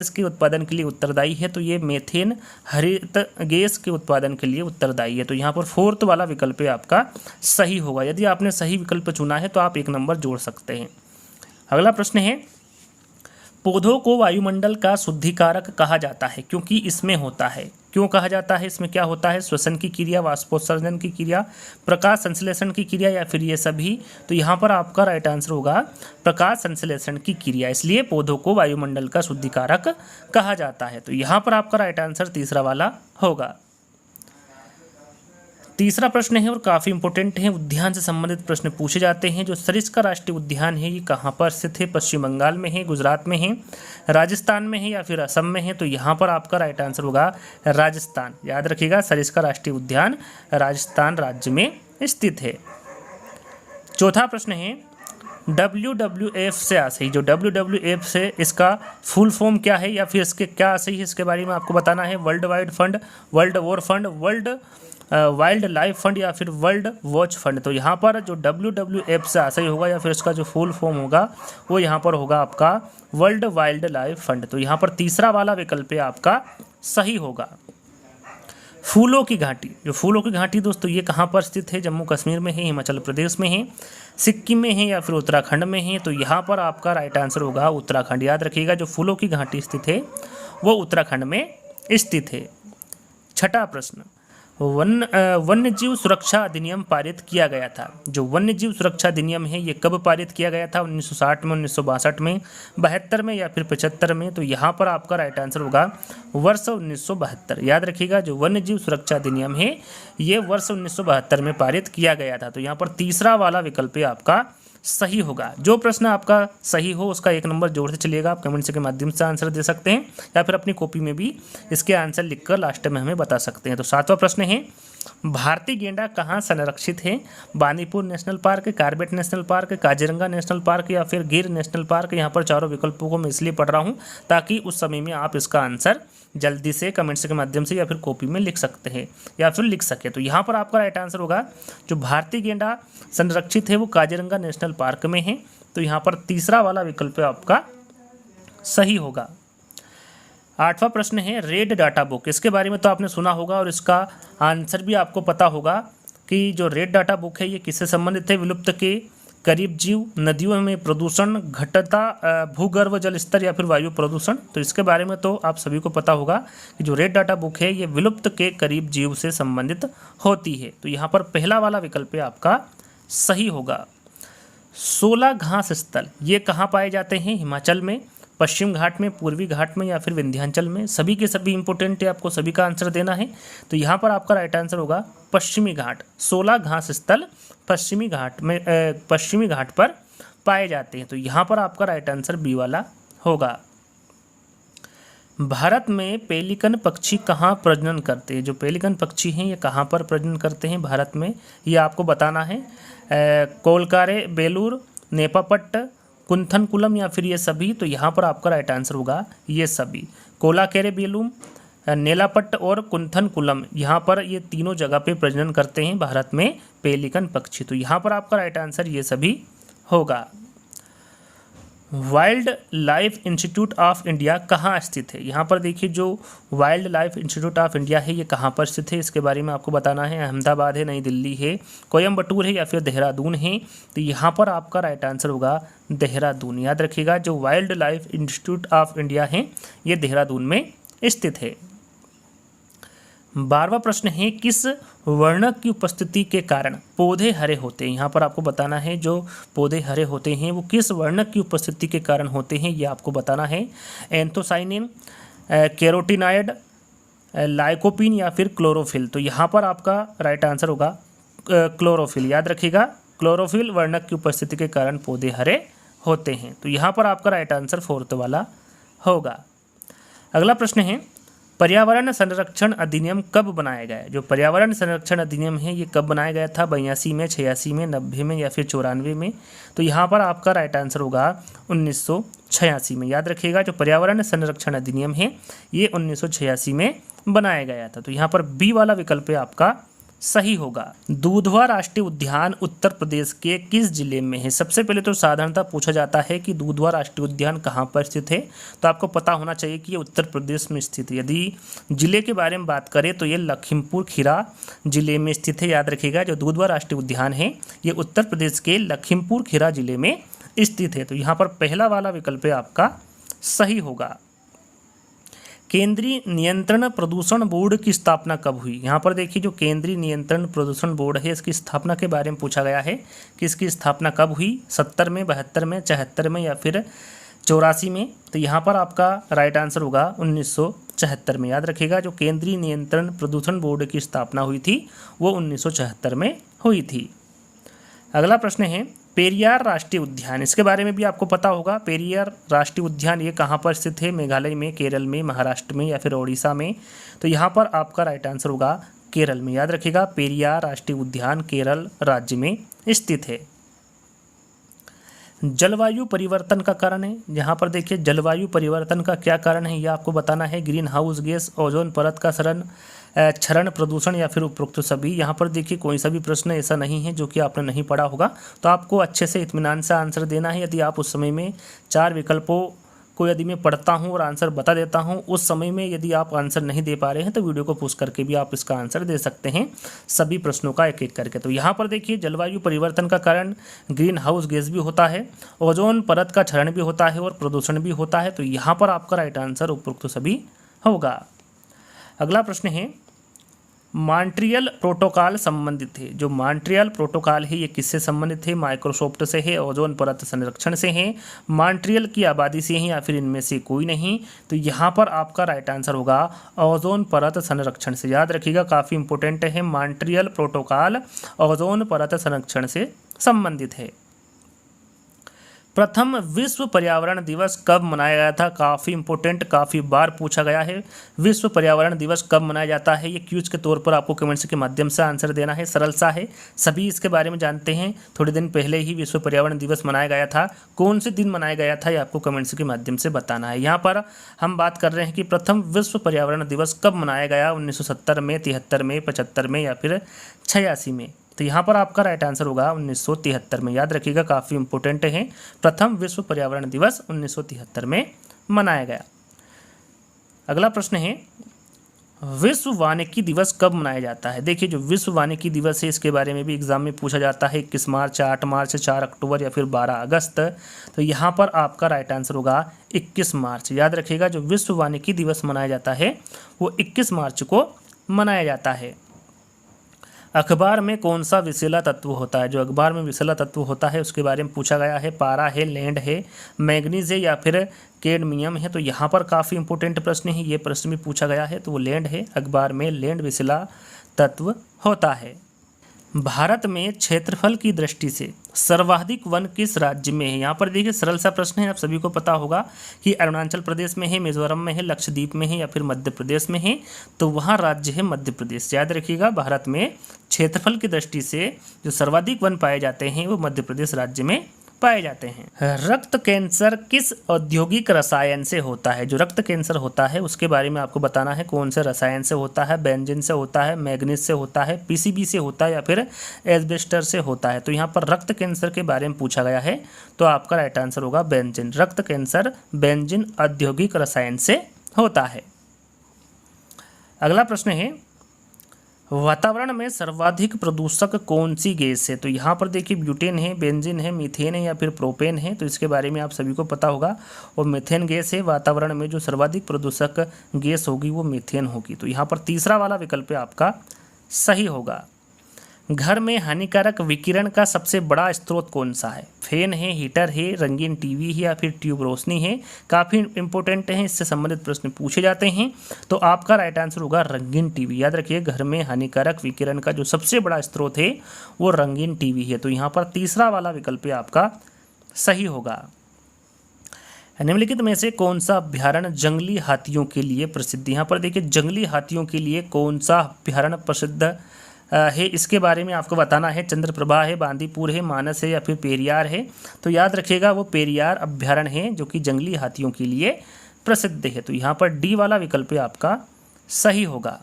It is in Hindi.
के उत्पादन के लिए उत्तरदायी है, तो ये मेथेन हरित गैस के उत्पादन के लिए उत्तरदायी है। तो यहाँ पर फोर्थ वाला विकल्प आपका सही होगा। यदि आपने सही विकल्प चुना है तो आप 1 नंबर जोड़ सकते हैं। अगला प्रश्न है, पौधों को वायुमंडल का शुद्धिकारक कहा जाता है क्योंकि इसमें होता है। क्यों कहा जाता है? इसमें क्या होता है? श्वसन की क्रिया, वाष्पोत्सर्जन की क्रिया, प्रकाश संश्लेषण की क्रिया या फिर ये सभी। तो यहाँ पर आपका राइट आंसर होगा प्रकाश संश्लेषण की क्रिया, इसलिए पौधों को वायुमंडल का शुद्धिकारक कहा जाता है। तो यहाँ पर आपका राइट आंसर तीसरा वाला होगा। तीसरा प्रश्न है और काफ़ी इंपॉर्टेंट है, उद्यान से संबंधित प्रश्न पूछे जाते हैं। जो सरिस्का राष्ट्रीय उद्यान है ये कहाँ पर स्थित है? पश्चिम बंगाल में है, गुजरात में है, राजस्थान में है या फिर असम में है? तो यहाँ पर आपका राइट आंसर होगा राजस्थान। याद रखिएगा, सरिस्का राष्ट्रीय उद्यान राजस्थान राज्य में स्थित है। चौथा प्रश्न है, WWF से आशय, जो WWF से इसका फुल फॉर्म क्या है या फिर इसके क्या आशय है, इसके बारे में आपको बताना है। World wide fund, world war fund, world wild life fund या फिर वर्ल्ड वॉच फंड। तो यहाँ पर जो WWF से आशय होगा या फिर इसका जो फुल फॉर्म होगा वो यहाँ पर होगा आपका वर्ल्ड वाइल्ड लाइफ फंड। तो यहाँ पर तीसरा वाला विकल्प आपका सही होगा। फूलों की घाटी, जो फूलों की घाटी दोस्तों ये कहाँ पर स्थित है? जम्मू कश्मीर में है, हिमाचल प्रदेश में है, सिक्किम में है या फिर उत्तराखंड में है? तो यहाँ पर आपका राइट आंसर होगा उत्तराखंड। याद रखिएगा, जो फूलों की घाटी स्थित है वो उत्तराखंड में स्थित है। छठा प्रश्न, वन्यजीव सुरक्षा अधिनियम पारित किया गया था। जो वन्यजीव सुरक्षा अधिनियम है ये कब पारित किया गया था? 1960 में, 1962 में, 72 में या फिर 75 में? तो यहाँ पर आपका राइट आंसर होगा वर्ष 1972। याद रखिएगा, जो वन्यजीव सुरक्षा अधिनियम है ये वर्ष 1972 में पारित किया गया था। तो यहाँ पर तीसरा वाला विकल्प आपका सही होगा। जो प्रश्न आपका सही हो उसका 1 नंबर जोड़ते चलिएगा। आप कमेंट्स के माध्यम से आंसर दे सकते हैं या फिर अपनी कॉपी में भी इसके आंसर लिखकर लास्ट में हमें बता सकते हैं। तो 7वां प्रश्न है, भारतीय गेंडा कहाँ संरक्षित है? Bandipur National Park, Corbett National Park, Kaziranga National Park या फिर गिर नेशनल पार्क? यहाँ पर चारों विकल्पों को मैं इसलिए पढ़ रहा हूँ ताकि उस समय में आप इसका आंसर जल्दी से कमेंट्स के माध्यम से या फिर कॉपी में लिख सकते हैं या फिर लिख सके। तो यहाँ पर आपका राइट आंसर होगा जो भारतीय गेंडा संरक्षित है वो काजीरंगा नेशनल पार्क में है। तो यहाँ पर तीसरा वाला विकल्प आपका सही होगा। 8वां प्रश्न है, रेड डाटा बुक, इसके बारे में तो आपने सुना होगा और इसका आंसर भी आपको पता होगा कि जो रेड डाटा बुक है ये किससे संबंधित है? विलुप्त के करीब जीव, नदियों में प्रदूषण, घटता भूगर्भ जल स्तर या फिर वायु प्रदूषण? तो इसके बारे में तो आप सभी को पता होगा कि जो रेड डाटा बुक है ये विलुप्त के करीब जीव से संबंधित होती है। तो यहाँ पर पहला वाला विकल्प आपका सही होगा। 16 घास स्थल ये कहाँ पाए जाते हैं? हिमाचल में, पश्चिम घाट में, पूर्वी घाट में या फिर विंध्याचल में? सभी के सभी इंपॉर्टेंट है, आपको सभी का आंसर देना है। तो यहाँ पर आपका राइट आंसर होगा पश्चिमी घाट। 16 घास स्थल पश्चिमी घाट पर पाए जाते हैं। तो यहाँ पर आपका राइट आंसर बी वाला होगा। भारत में पेलिकन पक्षी कहाँ प्रजनन करते हैं? जो पेलिकन पक्षी हैं ये कहाँ पर प्रजनन करते हैं भारत में, ये आपको बताना है। कोलकारे, बेलूर, नेपापट्ट, कुंथनकुलम या फिर ये सभी? तो यहाँ पर आपका राइट आंसर होगा ये सभी। कोलाकेरे, बेलूम, नेलापट्ट और कुंथनकुलम, यहाँ पर ये तीनों जगह पे प्रजनन करते हैं भारत में पेलिकन पक्षी। तो यहाँ पर आपका राइट आंसर ये सभी होगा। Wild life institute of India कहाँ स्थित है? यहाँ पर देखिए, जो wild life institute of India है ये कहाँ पर स्थित है, इसके बारे में आपको बताना है। अहमदाबाद है, नई दिल्ली है, कोयम्बटूर है या फिर देहरादून है? तो यहाँ पर आपका राइट आंसर होगा देहरादून। याद रखिएगा, जो wild life institute of India है ये देहरादून में स्थित है। 12वां प्रश्न है, किस वर्णक की उपस्थिति के कारण पौधे हरे होते हैं? यहाँ पर आपको बताना है जो पौधे हरे होते हैं वो किस वर्णक की उपस्थिति के कारण होते हैं, ये आपको बताना है। एंथोसाइनिन, कैरोटीनॉयड, लाइकोपीन या फिर क्लोरोफिल? तो यहाँ पर आपका राइट आंसर होगा क्लोरोफिल। याद रखिएगा, क्लोरोफिल वर्णक की उपस्थिति के कारण पौधे हरे होते हैं। तो यहाँ पर आपका राइट आंसर 4th वाला होगा। अगला प्रश्न है, पर्यावरण संरक्षण अधिनियम कब बनाया गया है? जो पर्यावरण संरक्षण अधिनियम है ये कब बनाया गया था? 82 में, 86 में, 90 में या फिर 94 में? तो यहाँ पर आपका राइट आंसर होगा 1986 में। याद रखिएगा, जो पर्यावरण संरक्षण अधिनियम है ये 1986 में बनाया गया था। तो यहाँ पर बी वाला विकल्प आपका सही होगा। दूधवा राष्ट्रीय उद्यान उत्तर प्रदेश के किस जिले में है? सबसे पहले तो साधारणतः पूछा जाता है कि दूधवा राष्ट्रीय उद्यान कहाँ पर स्थित है, तो आपको पता होना चाहिए कि ये उत्तर प्रदेश में स्थित है। यदि जिले के बारे में बात करें तो ये लखीमपुर खीरा जिले में स्थित है। याद रखिएगा, जो दूधवा राष्ट्रीय उद्यान है ये उत्तर प्रदेश के लखीमपुर खीरा जिले में स्थित है। तो यहाँ पर पहला वाला विकल्प आपका सही होगा। केंद्रीय नियंत्रण प्रदूषण बोर्ड की स्थापना कब हुई? यहाँ पर देखिए, जो केंद्रीय नियंत्रण प्रदूषण बोर्ड है इसकी स्थापना के बारे में पूछा गया है कि इसकी स्थापना कब हुई, 70 में, 72 में, 74 में या फिर 84 में। तो यहाँ पर आपका राइट आंसर होगा 1974 में। याद रखिएगा, जो केंद्रीय नियंत्रण प्रदूषण बोर्ड की स्थापना हुई थी वो 1974 में हुई थी। अगला प्रश्न है पेरियार राष्ट्रीय उद्यान, इसके बारे में भी आपको पता होगा। पेरियार राष्ट्रीय उद्यान ये कहाँ पर स्थित है? मेघालय में, केरल में, महाराष्ट्र में या फिर ओडिशा में? तो यहाँ पर आपका राइट आंसर होगा केरल में। याद रखिएगा, पेरियार राष्ट्रीय उद्यान केरल राज्य में स्थित है। जलवायु परिवर्तन का कारण है, यहाँ पर देखिए जलवायु परिवर्तन का क्या कारण है ये आपको बताना है। ग्रीन हाउस गैस, ओजोन परत का क्षरण, प्रदूषण या फिर उपरोक्त सभी। यहाँ पर देखिए कोई सा भी प्रश्न ऐसा नहीं है जो कि आपने नहीं पढ़ा होगा, तो आपको अच्छे से इत्मीनान से आंसर देना है। यदि आप उस समय में 4 विकल्पों को यदि मैं पढ़ता हूँ और आंसर बता देता हूँ, उस समय में यदि आप आंसर नहीं दे पा रहे हैं तो वीडियो को पॉज करके भी आप इसका आंसर दे सकते हैं, सभी प्रश्नों का एक एक करके। तो यहाँ पर देखिए जलवायु परिवर्तन का कारण ग्रीन हाउस गैस भी होता है, ओजोन परत का क्षरण भी होता है और प्रदूषण भी होता है। तो यहाँ पर आपका राइट आंसर उपरोक्त सभी होगा। अगला प्रश्न है मॉन्ट्रियल प्रोटोकॉल संबंधित है। जो मॉन्ट्रियल प्रोटोकॉल है ये किससे संबंधित है? माइक्रोसॉफ्ट से है, ओजोन परत संरक्षण से है, मॉन्ट्रियल की आबादी से है या फिर इनमें से कोई नहीं? तो यहाँ पर आपका राइट आंसर होगा ओजोन परत संरक्षण से। याद रखिएगा, काफ़ी इंपॉर्टेंट है, मॉन्ट्रियल प्रोटोकॉल ओजोन परत संरक्षण से संबंधित है। प्रथम विश्व पर्यावरण दिवस कब मनाया गया था? काफ़ी इंपॉर्टेंट, काफ़ी बार पूछा गया है। विश्व पर्यावरण दिवस कब मनाया जाता है? ये क्यूज के तौर पर आपको कमेंट्स के माध्यम से आंसर देना है। सरल सा है, सभी इसके बारे में जानते हैं। थोड़े दिन पहले ही विश्व पर्यावरण दिवस मनाया गया था। कौन से दिन मनाया गया था ये आपको कमेंट्स के माध्यम से बताना है। यहाँ पर हम बात कर रहे हैं कि प्रथम विश्व पर्यावरण दिवस कब मनाया गया, 1970 में, 73 में, 75 में या फिर 86 में? तो यहाँ पर आपका राइट आंसर होगा 1973 में। याद रखिएगा, काफ़ी इंपॉर्टेंट है, प्रथम विश्व पर्यावरण दिवस 1973 में मनाया गया। अगला प्रश्न है विश्व वानिकी दिवस कब मनाया जाता है? देखिए, जो विश्व वानिकी दिवस है इसके बारे में भी एग्जाम में पूछा जाता है। 21 मार्च, 8 मार्च, 4 अक्टूबर या फिर 12 अगस्त? तो यहाँ पर आपका राइट आंसर होगा 21 मार्च। याद रखिएगा, जो विश्व वानिकी दिवस मनाया जाता है वो 21 मार्च को मनाया जाता है। अखबार में कौन सा विषैला तत्व होता है? जो अखबार में विषैला तत्व होता है उसके बारे में पूछा गया है। पारा है, लैंड है, मैग्नीज है या फिर कैडमियम है? तो यहाँ पर काफ़ी इंपॉर्टेंट प्रश्न है, ये प्रश्न भी पूछा गया है। तो वो लैंड है, अखबार में लैंड विषैला तत्व होता है। भारत में क्षेत्रफल की दृष्टि से सर्वाधिक वन किस राज्य में है? यहाँ पर देखिए सरल सा प्रश्न है, आप सभी को पता होगा कि अरुणाचल प्रदेश में है, मिजोरम में है, लक्षद्वीप में है या फिर मध्य प्रदेश में है? तो वहाँ राज्य है मध्य प्रदेश। याद रखिएगा, भारत में क्षेत्रफल की दृष्टि से जो सर्वाधिक वन पाए जाते हैं वो मध्य प्रदेश राज्य में पाए जाते हैं। रक्त कैंसर किस औद्योगिक रसायन से होता है? जो रक्त कैंसर होता है उसके बारे में आपको बताना है, कौन से रसायन से होता है? बेंजीन से होता है, मैग्नीज से होता है, पीसीबी से होता है या फिर एस्बेस्टर से होता है? तो यहाँ पर रक्त कैंसर के बारे में पूछा गया है, तो आपका राइट आंसर होगा बेंजीन। रक्त कैंसर बेंजीन औद्योगिक रसायन से होता है। अगला प्रश्न है वातावरण में सर्वाधिक प्रदूषक कौन सी गैस है? तो यहाँ पर देखिए ब्यूटेन है, बेंजीन है, मीथेन है या फिर प्रोपेन है? तो इसके बारे में आप सभी को पता होगा, और मीथेन गैस है। वातावरण में जो सर्वाधिक प्रदूषक गैस होगी वो मीथेन होगी। तो यहाँ पर तीसरा वाला विकल्प आपका सही होगा। घर में हानिकारक विकिरण का सबसे बड़ा स्रोत कौन सा है? फैन है, हीटर है, रंगीन टीवी है या फिर ट्यूब रोशनी है? काफ़ी इंपॉर्टेंट है, इससे संबंधित प्रश्न पूछे जाते हैं। तो आपका राइट आंसर होगा रंगीन टीवी। याद रखिए, घर में हानिकारक विकिरण का जो सबसे बड़ा स्रोत है वो रंगीन टीवी है। तो यहाँ पर तीसरा वाला विकल्प आपका सही होगा। निम्नलिखित में से कौन सा अभ्यारण्य जंगली हाथियों के लिए प्रसिद्ध? यहाँ पर देखिए जंगली हाथियों के लिए कौन सा अभ्यारण्य प्रसिद्ध है, इसके बारे में आपको बताना है। चंद्रप्रभा है, बांदीपुर है, मानस है या फिर पेरियार है? तो याद रखिएगा, वो पेरियार अभ्यारण्य है जो कि जंगली हाथियों के लिए प्रसिद्ध है। तो यहाँ पर डी वाला विकल्प आपका सही होगा।